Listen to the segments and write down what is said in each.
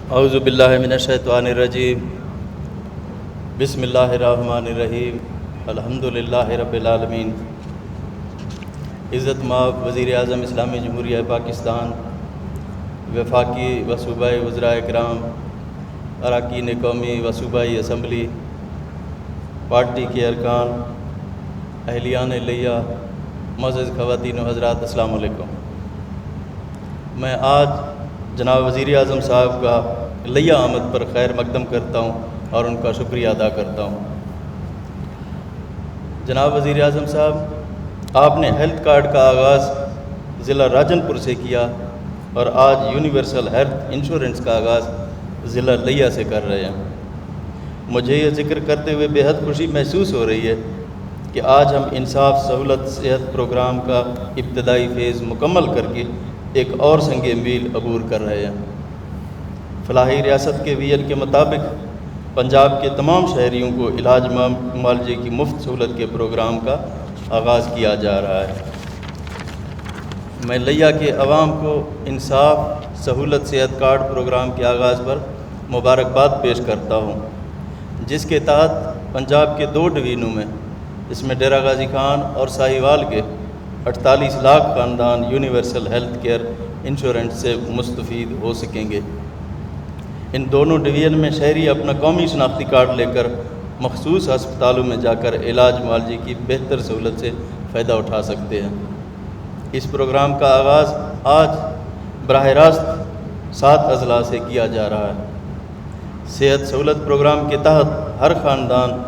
اعوذ باللہ من الشیطان الرجیم بسم اللہ الرحمن الرحیم الحمدللہ رب العالمین۔ عزت مآب وزیر اعظم اسلامی جمہوریہ پاکستان، وفاقی و صوبائی وزراء کرام، اراکین قومی و صوبائی اسمبلی، پارٹی کے ارکان، اہلیان لیہ، معزز خواتین و حضرات، السلام علیکم۔ میں آج جناب وزیر اعظم صاحب کا لیہ آمد پر خیر مقدم کرتا ہوں اور ان کا شکریہ ادا کرتا ہوں۔ جناب وزیر اعظم صاحب، آپ نے ہیلتھ کارڈ کا آغاز ضلع راجن پور سے کیا اور آج یونیورسل ہیلتھ انشورنس کا آغاز ضلع لیہ سے کر رہے ہیں۔ مجھے یہ ذکر کرتے ہوئے بے حد خوشی محسوس ہو رہی ہے کہ آج ہم انصاف سہولت صحت پروگرام کا ابتدائی فیز مکمل کر کے ایک اور سنگ میل عبور کر رہے ہیں۔ فلاحی ریاست کے ویژن کے مطابق پنجاب کے تمام شہریوں کو علاج معالجے کی مفت سہولت کے پروگرام کا آغاز کیا جا رہا ہے۔ میں لیہ کے عوام کو انصاف سہولت صحت کارڈ پروگرام کے آغاز پر مبارکباد پیش کرتا ہوں، جس کے تحت پنجاب کے 2 ڈویژنوں میں، اس میں ڈیرہ غازی خان اور ساہیوال کے 48 لاکھ خاندان یونیورسل ہیلتھ کیئر انشورنس سے مستفید ہو سکیں گے۔ ان دونوں ڈویژن میں شہری اپنا قومی شناختی کارڈ لے کر مخصوص ہسپتالوں میں جا کر علاج معالجے کی بہتر سہولت سے فائدہ اٹھا سکتے ہیں۔ اس پروگرام کا آغاز آج براہ راست 7 اضلاع سے کیا جا رہا ہے۔ صحت سہولت پروگرام کے تحت ہر خاندان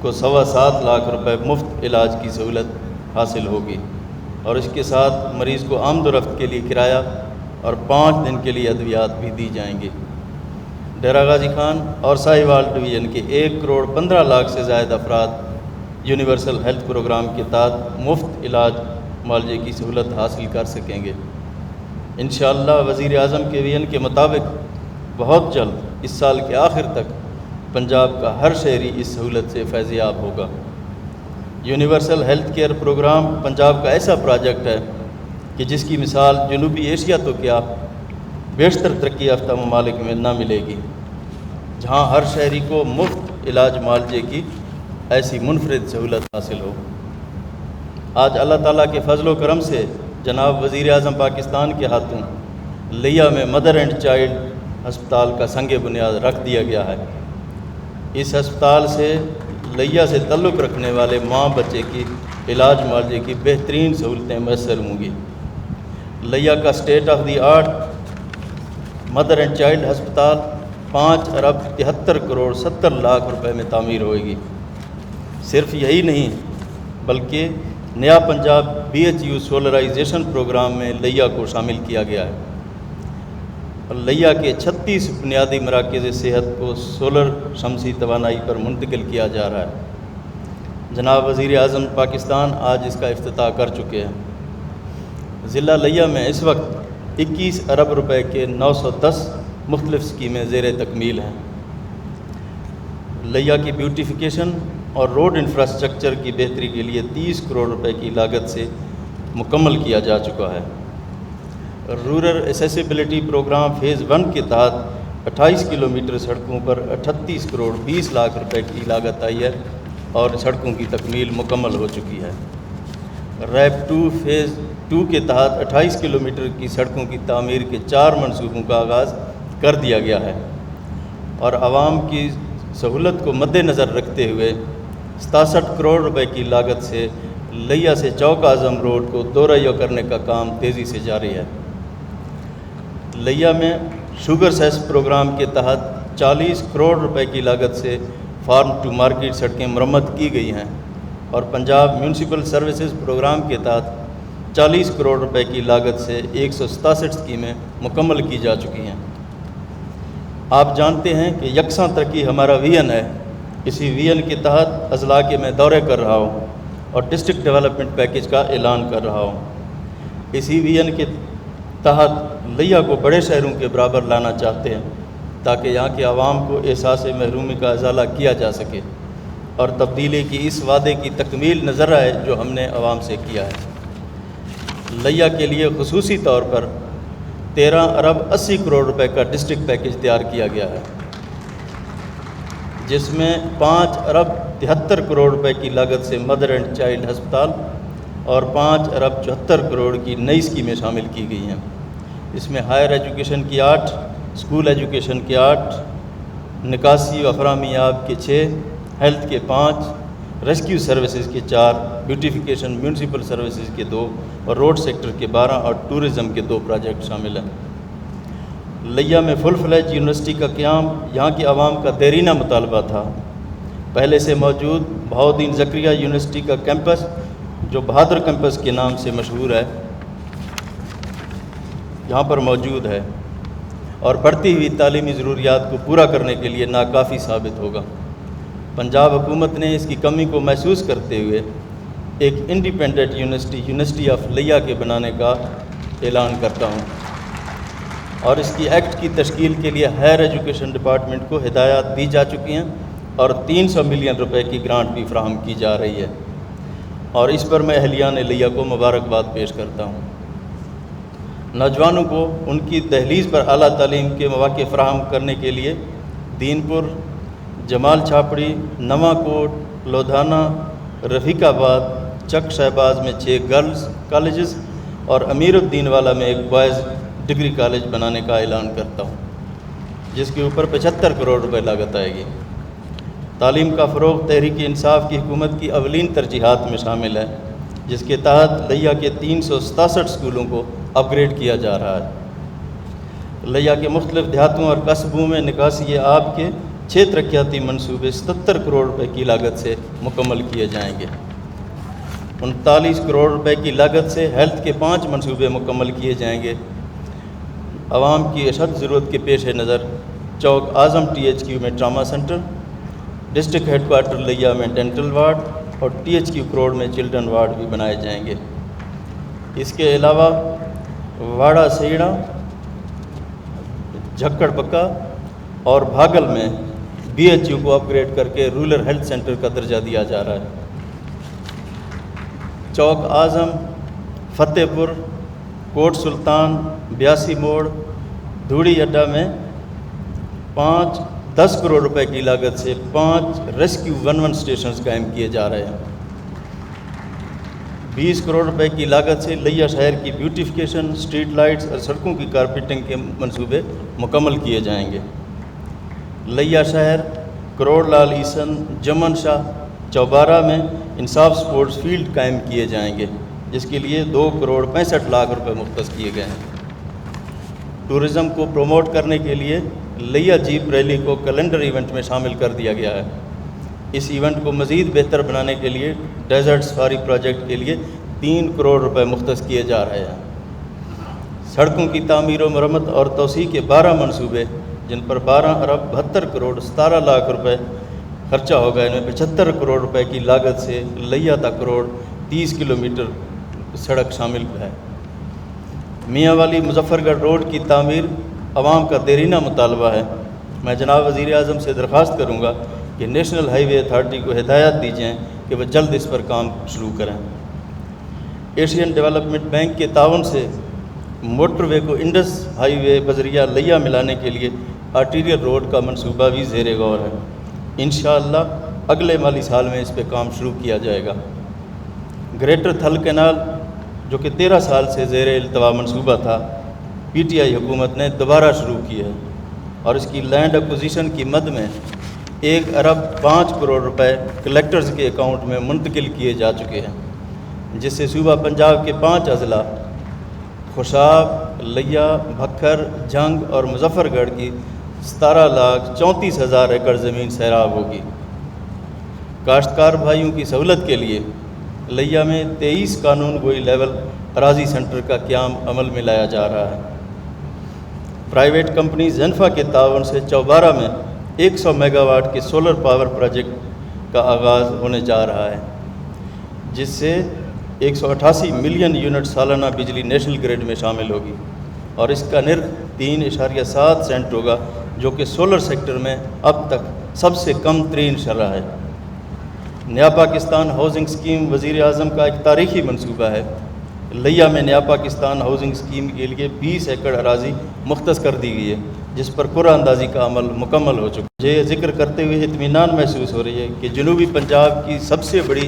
کو 7.25 لاکھ روپے مفت علاج کی سہولت حاصل ہوگی اور اس کے ساتھ مریض کو آمد و رفت کے لیے کرایہ اور 5 دن کے لیے ادویات بھی دی جائیں گی۔ ڈیرہ غازی خان اور ساہیوال ڈویژن کے 1 کروڑ 15 لاکھ سے زائد افراد یونیورسل ہیلتھ پروگرام کے تحت مفت علاج معالجے کی سہولت حاصل کر سکیں گے۔ انشاءاللہ وزیر اعظم کے ویژن کے مطابق بہت جلد اس سال کے آخر تک پنجاب کا ہر شہری اس سہولت سے فیض یاب ہوگا۔ Universal health care programme Punjab کا ایسا پروجیکٹ ہے کہ جس کی مثال جنوبی ایشیا تو کیا بیشتر ترقی یافتہ ممالک میں نہ ملے گی، جہاں ہر شہری کو مفت علاج معالجے کی ایسی منفرد سہولت حاصل ہو۔ آج اللہ تعالیٰ کے فضل و کرم سے جناب وزیر اعظم پاکستان کے ہاتھوں لیہ میں مدر اینڈ چائلڈ ہسپتال کا سنگ بنیاد رکھ دیا گیا ہے۔ اس ہسپتال سے لیہ سے تعلق رکھنے والے ماں بچے کی علاج معالجے کی بہترین سہولتیں میسر ہوں گی۔ لیہ کا state of the art mother and child ہسپتال 5 ارب 73 کروڑ 70 لاکھ روپے میں تعمیر ہوئے گی۔ صرف یہی نہیں بلکہ نیا پنجاب BHU سولرائزیشن پروگرام میں لیہ کو شامل کیا گیا ہے اور لیہ کے 36 بنیادی مراکز صحت کو سولر شمسی توانائی پر منتقل کیا جا رہا ہے۔ جناب وزیر اعظم پاکستان آج اس کا افتتاح کر چکے ہیں۔ ضلع لیہ میں اس وقت 21 ارب روپے کے 910 مختلف اسکیمیں زیر تکمیل ہیں۔ لیہ کی بیوٹیفیکیشن اور روڈ انفراسٹرکچر کی بہتری کے لیے 30 کروڑ روپے کی لاگت سے مکمل کیا جا چکا ہے۔ رورل ایسیسیبلٹی پروگرام فیز 1 کے تحت 28 کلومیٹر سڑکوں پر 38 کروڑ 20 لاکھ روپے کی لاگت آئی ہے اور سڑکوں کی تکمیل مکمل ہو چکی ہے۔ ریپ 2 فیز 2 کے تحت 28 کلومیٹر کی سڑکوں کی تعمیر کے 4 منصوبوں کا آغاز کر دیا گیا ہے اور عوام کی سہولت کو مد نظر رکھتے ہوئے 67 کروڑ روپے کی لاگت سے لیہ سے چوک اعظم روڈ کو 2 رہیوں کرنے کا کام تیزی سے جاری ہے۔ لیہ میں شوگر سیس پروگرام کے تحت 40 کروڑ روپے کی لاگت سے فارم ٹو مارکیٹ سڑکیں مرمت کی گئی ہیں اور پنجاب میونسپل سروسز پروگرام کے تحت 40 کروڑ روپے کی لاگت سے 167 اسکیمیں مکمل کی جا چکی ہیں۔ آپ جانتے ہیں کہ یکساں ترقی ہمارا ویژن ہے۔ اسی ویژن کے تحت اضلاع کے میں دورے کر رہا ہوں اور ڈسٹرکٹ ڈیولپمنٹ پیکیج کا اعلان کر رہا ہوں۔ اسی ویژن کے تحت لیہ کو بڑے شہروں کے برابر لانا چاہتے ہیں تاکہ یہاں کے عوام کو احساس محرومی کا ازالہ کیا جا سکے اور تبدیلی کی اس وعدے کی تکمیل نظر آئے جو ہم نے عوام سے کیا ہے۔ لیہ کے لیے خصوصی طور پر 13 ارب 80 کروڑ روپے کا ڈسٹرکٹ پیکیج تیار کیا گیا ہے، جس میں 5 ارب 73 کروڑ روپے کی لاگت سے مدر اینڈ چائلڈ ہسپتال اور 5 ارب 74 کروڑ کی نئی اسکیمیں شامل کی گئی ہیں۔ اس میں ہائر ایجوکیشن کی 8، اسکول ایجوکیشن کے 8، نکاسی و فراہمی آب کے 6، ہیلتھ کے 5، ریسکیو سروسز کے 4، بیوٹیفیکیشن میونسپل سروسز کے 2 اور روڈ سیکٹر کے 12 اور ٹورزم کے 2 پروجیکٹ شامل ہیں۔ لیا میں فل فلیج یونیورسٹی کا قیام یہاں کی عوام کا دیرینہ مطالبہ تھا۔ پہلے سے موجود بہاؤالدین زکریا یونیورسٹی کا کیمپس، جو بہادر کیمپس کے نام سے مشہور ہے، یہاں پر موجود ہے اور بڑھتی ہوئی تعلیمی ضروریات کو پورا کرنے کے لیے ناکافی ثابت ہوگا۔ پنجاب حکومت نے اس کی کمی کو محسوس کرتے ہوئے ایک انڈیپینڈنٹ یونیورسٹی آف لیا کے بنانے کا اعلان کرتا ہوں، اور اس کی ایکٹ کی تشکیل کے لیے ہائر ایجوکیشن ڈپارٹمنٹ کو ہدایات دی جا چکی ہیں اور 300 ملین روپے کی گرانٹ بھی فراہم کی جا رہی ہے، اور اس پر میں اہلیان لیا کو مبارکباد پیش کرتا ہوں۔ نوجوانوں کو ان کی دہلیز پر اعلیٰ تعلیم کے مواقع فراہم کرنے کے لیے دین پور، جمال چھاپڑی، نواں کوٹ، لدھیانہ، رفیق آباد، چک شہباز میں 6 گرلز کالجز اور امیر الدین والا میں 1 بوائز ڈگری کالج بنانے کا اعلان کرتا ہوں، جس کے اوپر 75 کروڑ روپے لاگت آئے گی۔ تعلیم کا فروغ تحریک انصاف کی حکومت کی اولین ترجیحات میں شامل ہے، جس کے تحت لیا کے 367 اسکولوں کو اپ گریڈ کیا جا رہا ہے۔ لیا کے مختلف دیہاتوں اور قصبوں میں نکاسی آب کے 6 ترقیاتی منصوبے 77 کروڑ روپے کی لاگت سے مکمل کیے جائیں گے۔ 39 کروڑ روپے کی لاگت سے ہیلتھ کے 5 منصوبے مکمل کیے جائیں گے۔ عوام کی اشد ضرورت کے پیش نظر چوک اعظم THQ میں trauma centre, district headquarter Layyah میں ڈینٹل وارڈ اور THQ کروڑ میں چلڈرن وارڈ بھی بنائے جائیں گے۔ اس کے علاوہ واڑہ سیڑا، جھکڑ پکا اور بھاگل میں BHU کو اپ گریڈ کر کے رورل ہیلتھ سینٹر کا درجہ دیا جا رہا ہے۔ چوک اعظم، فتح پور، کوٹ سلطان، 82 موڑ، دھوڑی اڈا میں 10 کروڑ روپے کی لاگت سے 5 ریسکیو 11 اسٹیشنز قائم کیے جا رہے ہیں۔ 20 کروڑ روپے کی لاگت سے لیا شہر کی بیوٹیفیکیشن، اسٹریٹ لائٹس اور سڑکوں کی کارپیٹنگ کے منصوبے مکمل کیے جائیں گے۔ لیا شہر، کروڑ لال عیسن، جمن شاہ، چوبارہ میں انصاف سپورٹس فیلڈ قائم کیے جائیں گے، جس کے لیے 2 کروڑ 65 لاکھ روپے مختص کیے گئے ہیں۔ ٹورزم کو پروموٹ کرنے کے لیے لیا جیپ ریلی کو کیلنڈر ایونٹ میں شامل کر دیا گیا ہے۔ اس ایونٹ کو مزید بہتر بنانے کے لیے ڈیزرٹ سفاری پروجیکٹ کے لیے 3 کروڑ روپے مختص کیے جا رہے ہیں۔ سڑکوں کی تعمیر و مرمت اور توسیع کے 12 منصوبے، جن پر 12 ارب 72 کروڑ 17 لاکھ روپے خرچہ ہوگا، ان میں 75 کروڑ روپے کی لاگت سے لیا تک روڈ 30 کلومیٹر سڑک شامل ہے۔ میاں والی مظفر گڑھ روڈ کی تعمیر عوام کا دیرینہ مطالبہ ہے۔ میں جناب وزیر اعظم سے درخواست کروں گا کہ نیشنل ہائی وے اتھارٹی کو ہدایات دی جائیں کہ وہ جلد اس پر کام شروع کریں۔ ایشین ڈیولپمنٹ بینک کے تعاون سے موٹر وے کو انڈس ہائی وے بذریعہ لیا ملانے کے لیے آرٹیریل روڈ کا منصوبہ بھی زیر غور ہے۔ انشاءاللہ اگلے مالی سال میں اس پہ کام شروع کیا جائے گا۔ گریٹر تھل کینال، جو کہ 13 سال سے زیر التواء منصوبہ تھا، PTI حکومت نے دوبارہ شروع کی ہے اور اس کی لینڈ ایکوزیشن کی مد میں 1 ارب 5 کروڑ روپے کلیکٹرز کے اکاؤنٹ میں منتقل کیے جا چکے ہیں، جس سے صوبہ پنجاب کے 5 اضلاع خوشاب، لیا، بھکر، جنگ اور مظفر گڑھ کی 17,34,000 ایکڑ زمین سیراب ہوگی۔ کاشتکار بھائیوں کی سہولت کے لیے لیا میں 23 قانون گوئی لیول اراضی سینٹر کا قیام عمل میں لایا جا رہا ہے۔ پرائیویٹ کمپنی زینفا کے تعاون سے چوبارہ میں 100 میگا واٹ کے سولر پاور پروجیکٹ کا آغاز ہونے جا رہا ہے، جس سے 188 ملین یونٹ سالانہ بجلی نیشنل گریڈ میں شامل ہوگی اور اس کا نرخ 3.7 سینٹ ہوگا، جو کہ سولر سیکٹر میں اب تک سب سے کم ترین شرح ہے۔ نیا پاکستان ہاؤسنگ اسکیم وزیر اعظم کا ایک تاریخی منصوبہ ہے۔ لیا میں نیا پاکستان ہاؤسنگ اسکیم کے لیے 20 ایکڑ اراضی مختص کر دی گئی ہے، جس پر قرعہ اندازی کا عمل مکمل ہو چکا ہے۔ یہ ذکر کرتے ہوئے اطمینان محسوس ہو رہی ہے کہ جنوبی پنجاب کی سب سے بڑی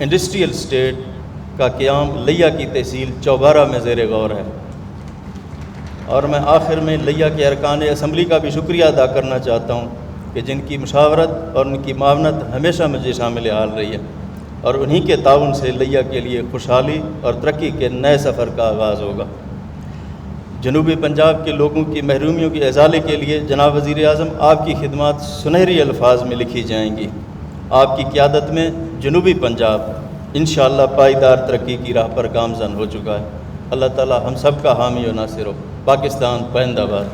انڈسٹریل اسٹیٹ کا قیام لیا کی تحصیل چوبارہ میں زیر غور ہے، اور میں آخر میں لیا کے ارکان اسمبلی کا بھی شکریہ ادا کرنا چاہتا ہوں کہ جن کی مشاورت اور ان کی معاونت ہمیشہ مجھے شامل حال رہی ہے، اور انہی کے تعاون سے لیا کے لیے خوشحالی اور ترقی کے نئے سفر کا آغاز ہوگا۔ جنوبی پنجاب کے لوگوں کی محرومیوں کے ازالے کے لیے جناب وزیر اعظم آپ کی خدمات سنہری الفاظ میں لکھی جائیں گی۔ آپ کی قیادت میں جنوبی پنجاب انشاءاللہ پائیدار ترقی کی راہ پر گامزن ہو چکا ہے۔ اللہ تعالی ہم سب کا حامی و ناصر ہو۔ پاکستان پائندہ باد۔